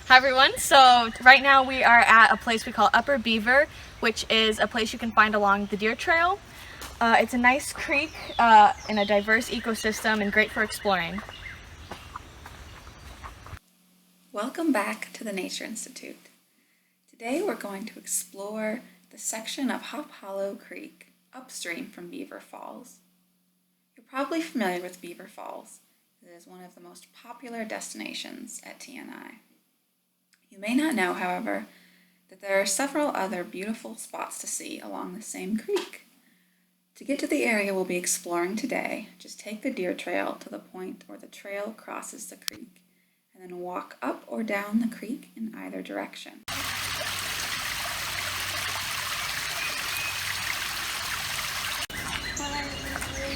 Hi everyone, so right now we are at a place we call Upper Beaver, which is a place you can find along the deer trail. It's a nice creek in a diverse ecosystem and great for exploring. Welcome back to the Nature Institute. Today we're going to explore the section of Hop Hollow Creek upstream from Beaver Falls. You're probably familiar with Beaver Falls. It is one of the most popular destinations at TNI. You may not know, however, that there are several other beautiful spots to see along the same creek. To get to the area we'll be exploring today, just take the deer trail to the point where the trail crosses the creek, and then walk up or down the creek in either direction.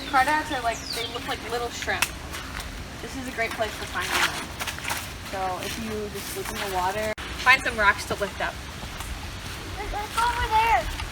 Crawdads they look like little shrimp. This is a great place to find them. So if you just look in the water, find some rocks to lift up. Let's go over there.